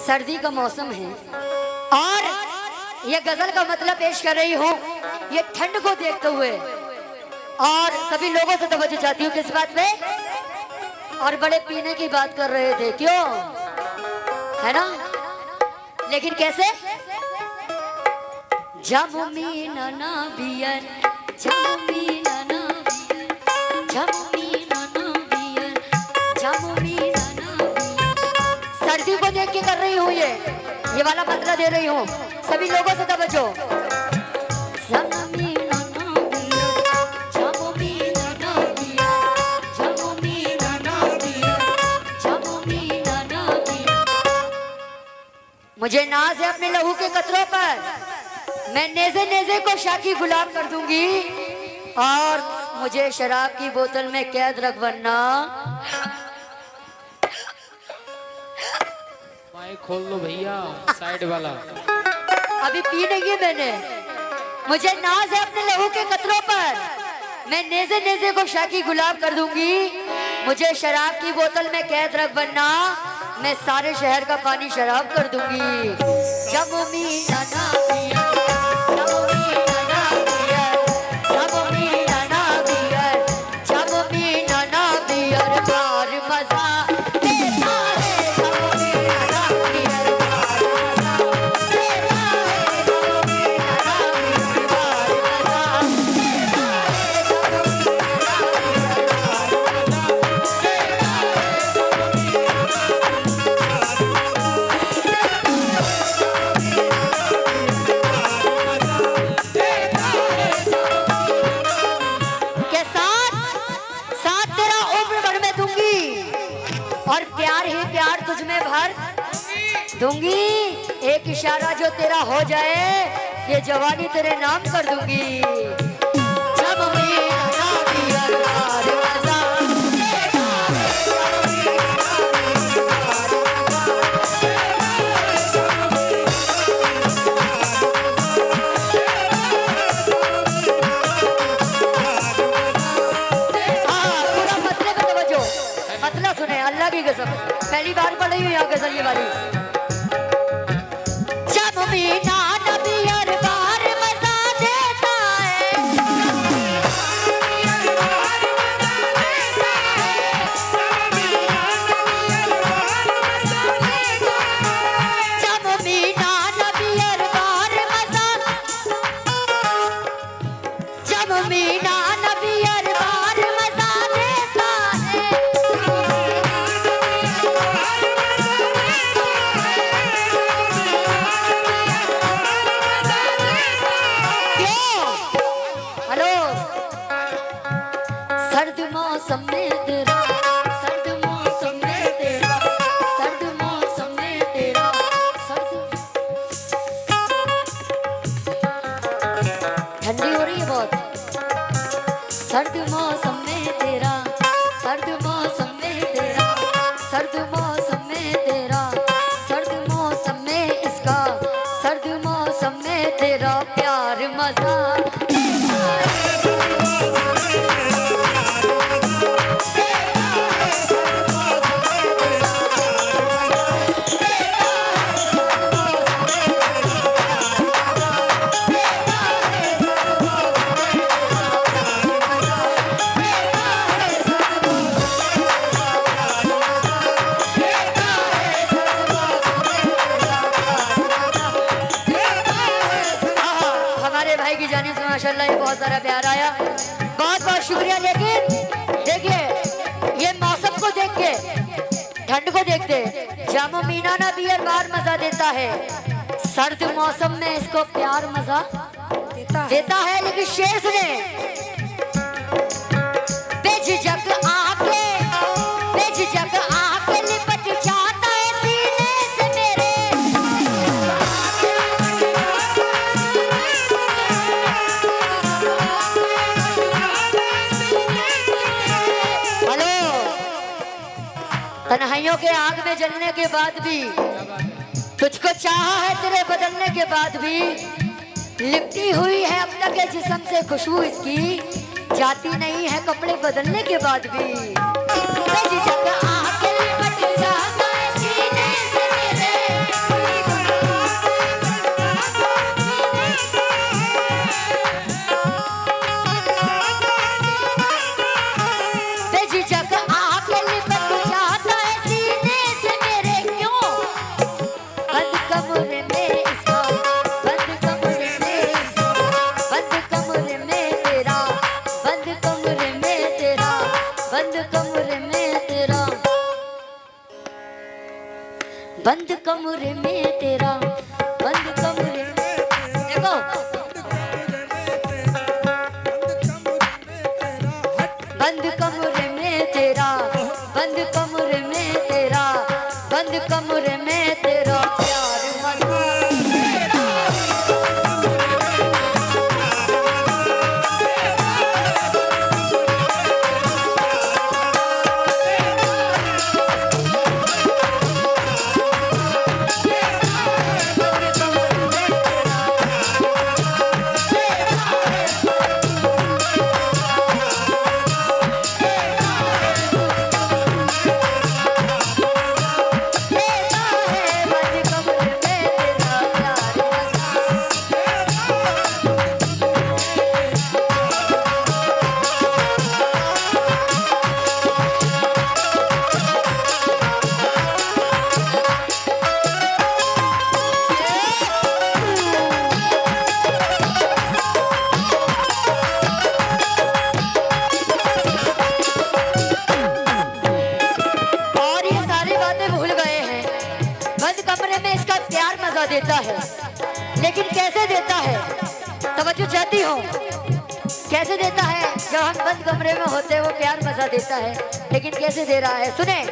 सर्दी का मौसम है और ये गजल का मतलब पेश कर रही हूँ ये ठंड को देखते हुए। और सभी लोगों से तवज्जो चाहती हूँ किस बात पे, और बड़े पीने की बात कर रहे थे, क्यों है ना, लेकिन कैसे? जामुनी नाना बियर, जामुनी नाना बियर, जामुनी नाना बियर, जामुनी नाना बियर। सर्दी को देख के कर रही हूँ ये वाला मंत्र दे रही हूँ सभी लोगों से तवज्जो। जामुनी नाना बियर, जामुनी नाना बियर, जामुनी नाना बियर, जामुनी नाना बियर। मुझे नाज है अपने लहू के कतरों पर, मैं नेज़े नेज़े को शाकी गुलाब कर दूंगी और मुझे शराब की बोतल में कैद रख वरना। माइक खोल लो भैया, साइड वाला। अभी पी नहीं है मैंने। मुझे नाज है अपने लहू के कतरों पर, मैं नेज़े नेज़े को शाकी गुलाब कर दूंगी, मुझे शराब की बोतल में कैद रख वरना मैं सारे शहर का पानी शराब कर दूंगी। जामुनी नाना बियर, और प्यार ही प्यार तुझ में भर दूंगी। एक इशारा जो तेरा हो जाए ये जवानी तेरे नाम कर दूंगी। अल्लाह की कसम पहली बार पढ़ी हुई यहाँ गजल ये वाली। जामुनी नाना बियर बार मजा देता है, जामुनी नाना बियर बार मजा, जामुनी नाना बियर बार मजा देता है। सर्द मौसम में तेरा, सर्द मौसम में तेरा, सर्द मौसम में तेरा, सर्द। ठंडी हो रही है बहुत। सर्द मौसम में तेरा, सर्द मौसम में तेरा, सर्द मौसम में तेरा, सर्द मौसम में इसका, सर्द मौसम में तेरा प्यार मजा। भाई की जानिब से माशाल्लाह ये बहुत सारा प्यार आया, बहुत बहुत शुक्रिया। लेकिन देखिए ये मौसम को देख के, ठंड को देखते, जामुनी नाना बियर बार मजा देता है, सर्द मौसम में इसको प्यार मजा देता है। लेकिन शेर सुने, बेझिझक आके, बेझिझक आके लिपट जाता है सीने से मेरे, तन्हाइयों के आग में जलने के बाद भी, तुझको चाहा है तेरे बदलने के बाद भी, लिपटी हुई है अब तक के जिस्म से खुशबू इसकी, जाती नहीं है कपड़े बदलने के बाद भी। आके लिपट जाता है सीने से मेरे, बंद कमरे में तेरा, बंद कमरे में, देखो बंद कमरे में तेरा, बंद कमरे में तेरा, बंद कमरे में तेरा प्यार मना। देता है, लेकिन कैसे देता है? तवज्जो चाहती हो? कैसे देता है? जब हम बंद कमरे में होते हैं वो प्यार मजा देता है, लेकिन कैसे दे रहा है सुने।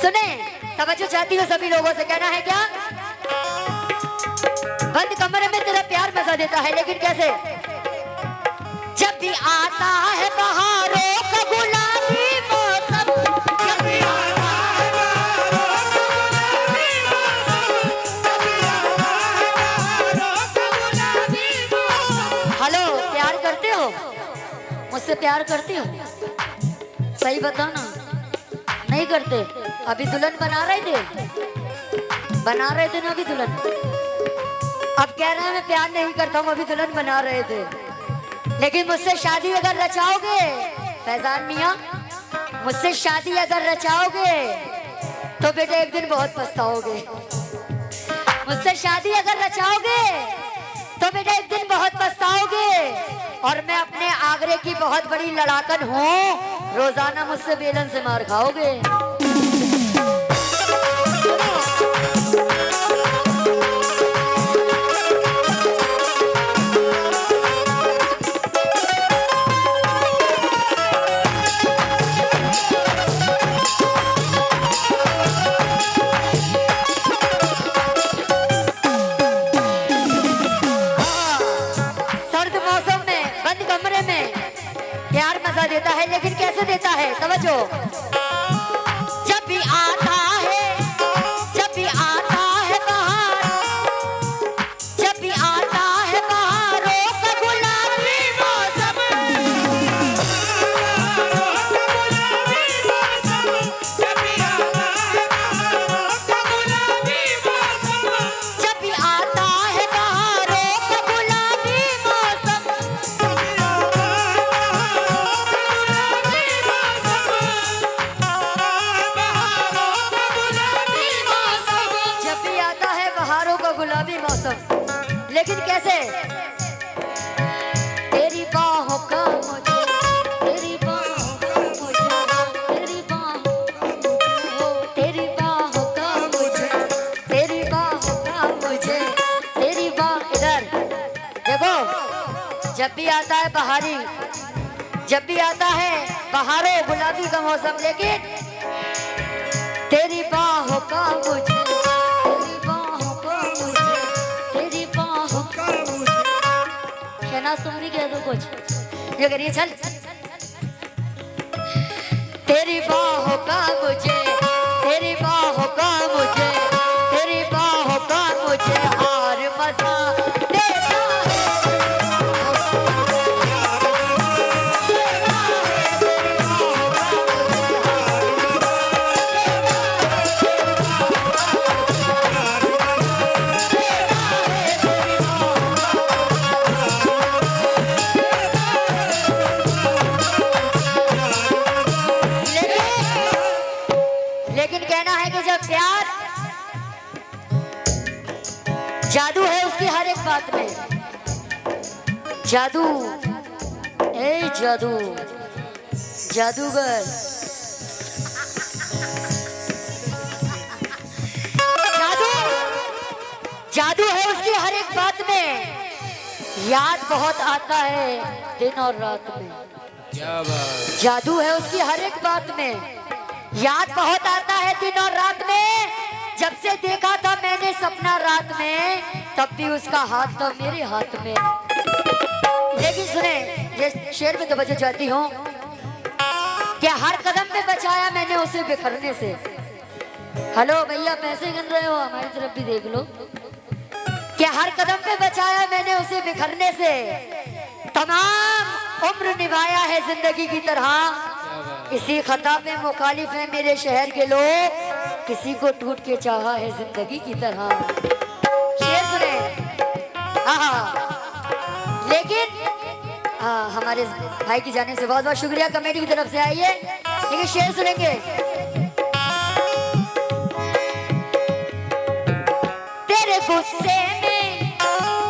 सुने, तवज्जो चाहती हो सभी लोगों से, कहना है क्या? बंद कमरे में तेरा प्यार मजा देता है, लेकिन कैसे? जब भी आता है बहारों का गुलाबी मौसम, जब भी आता है बहारों का गुलाबी मौसम, जब भी आता है बहारों का गुलाबी मौसम। हेलो, प्यार करते हो? मुझसे प्यार करती हो? सही बताओ ना। नहीं करते? अभी दुल्हन बना रहे थे, बना रहे थे ना अभी दुल्हन। अब कह रहे हैं मैं प्यार नहीं करता हूँ, अभी दुल्हन बना रहे थे। लेकिन मुझसे शादी अगर रचाओगे फैजान मियाँ, मुझसे शादी अगर रचाओगे तो बेटे एक दिन बहुत पछताओगे। मुझसे शादी अगर रचाओगे तो बेटे एक दिन बहुत पछताओगे। और मैं अपने आगरे की बहुत बड़ी लड़ाकन हूँ, रोजाना मुझसे बेलन से मार खाओगे। देता है, लेकिन कैसे देता है? तवज्जो। जब भी आता है, जब भी आता है बहार, जब भी आता है बहारों का गुलाबी मौसम, जब भी आता है बहारों का गुलाबी मौसम, जब भी आता है बहारों का गुलाबी मौसम, गुलाबी मौसम। लेकिन कैसे? तेरी बाहों का मुझे, तेरी बाहों का मुझे, तेरी बाहों तेरी बाहों का मुझे, तेरी बाहों का मुझे, तेरी बाह। इधर देखो, जब भी आता है बहारी, जब भी आता है बहारों गुलाबी का मौसम, लेकिन तेरी बाहों का मुझे, तुमरी कह दो कुछ ये करिए। चल तेरी बाहों का मुझे, तेरी बाहों का मुझे, तेरी बाहों का मुझे हार मजा देता जादू है उसकी हर एक बात में, जादू ए जादू, जादूगर, जादू, जादू है उसकी हर एक बात में। याद बहुत आता है दिन और रात में। क्या बात। जादू है उसकी हर एक बात में। याद बहुत आता है दिन और रात में। जब से देखा था मैंने सपना रात में, तब भी उसका हाथ था मेरे हाथ में। लेकिन सुने, ये शेर में तो बच जाती हूँ कि हर कदम पे बचाया मैंने उसे बिखरने से। हेलो भैया, पैसे गिन रहे हो? हमारी तरफ भी देख लो। कि हर कदम पे बचाया मैंने उसे बिखरने से। तमाम उम्र निभाया है जिंदगी की तरह। इसी खता पे मुखालिफ है मेरे शहर के लोग। किसी को टूट के चाहा है जिंदगी की तरह। शेर सुने। हाँ, लेकिन हमारे भाई की जाने से बहुत बहुत शुक्रिया कमेटी की तरफ से आइए। लेकिन शेर सुनेंगे। तेरे गुस्से में,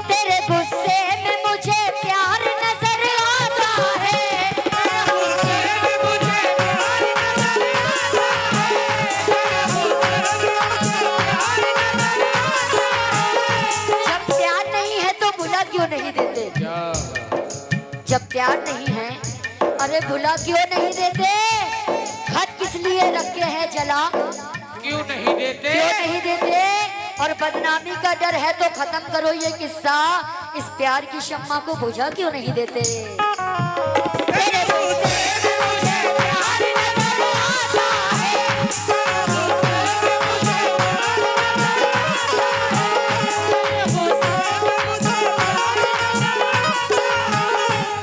तेरे गुस्से में मुझे प्यार नजर आता है। जब प्यार नहीं है तो भुला क्यों नहीं देते? जब प्यार नहीं है, अरे भुला क्यों नहीं देते? खत किस लिए रखे हैं जला? क्यों नहीं देते? क्यों नहीं देते? और बदनामी का डर है तो खत्म करो ये किस्सा। इस प्यार की शम्मा को बुझा क्यों नहीं देते? तेरे गुस्से में मुझे प्यार नजर आता है।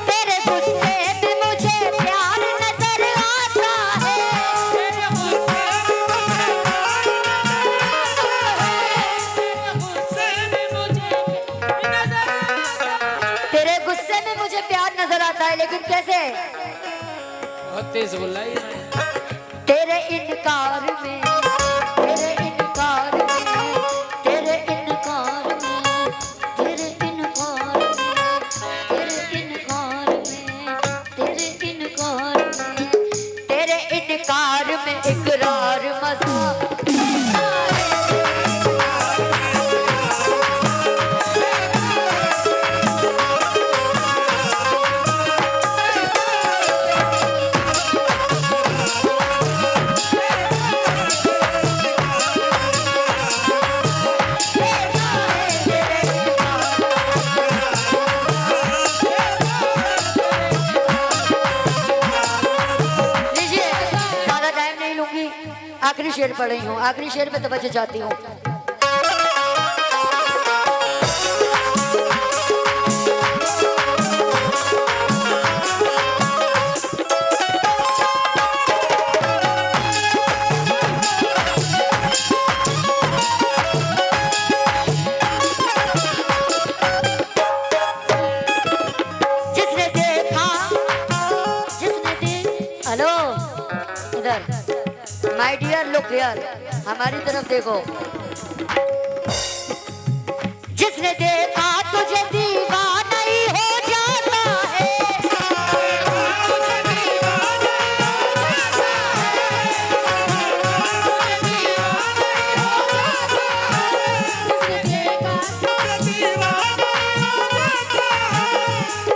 तेरे गुस्से में मुझे प्यार नजर आता है। तेरे गुस्से में मुझे प्यार नजर आता है, लेकिन कैसे? बहुत तेज बोल रहा है ये। तेरे इनकार में, तेरे इनकार में, तेरे इनकार में, तेरे इनकार में, तेरे इनकार में, तेरे इनकार में, तेरे इनकार में इकरार मजा। आखिरी शेर पढ़ रही हूँ, आखिरी शेर पे तो बच जाती हूँ। जिसने देखा, हेलो इधर, माय डियर लुक हियर, हमारी तरफ देखो। जिसने देखा तुझे दीवाना ही हो जाता है।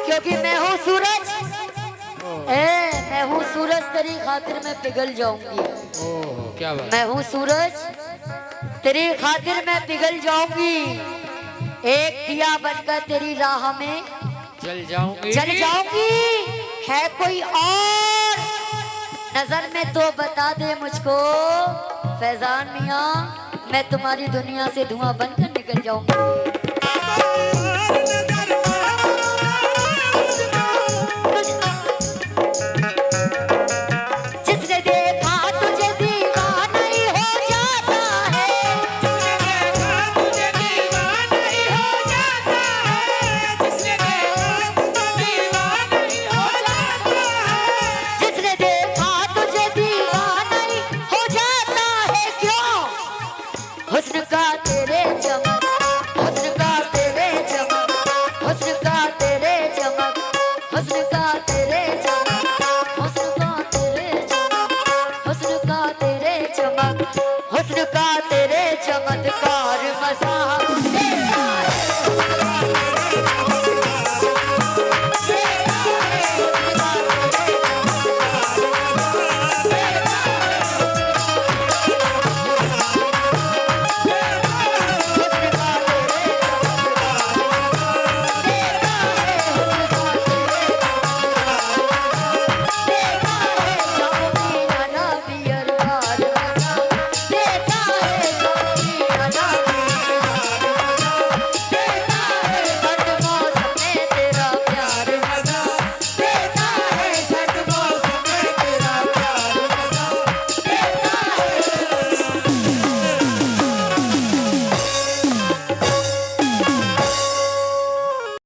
क्योंकि मैं हूँ सूरज, मैं हूँ सूरज, तेरी खातिर मैं पिघल जाऊंगी। ओह क्या बात। मैं हूँ सूरज, तेरी खातिर मैं पिघल जाऊंगी। एक दिया बनकर तेरी राह में जल जाऊंगी, जल जाऊंगी। है कोई और नजर में तो बता दे मुझको फैजान मियां, मैं तुम्हारी दुनिया से धुआं बनकर निकल जाऊंगी। जिसने देखा तुझे दीवाना ही हो जाता है। जिसने देखा तुझे दीवाना ही हो जाता है। क्यों? हुस्न का तेरे चमन, हुस्न का तेरे हुस्न का तेरे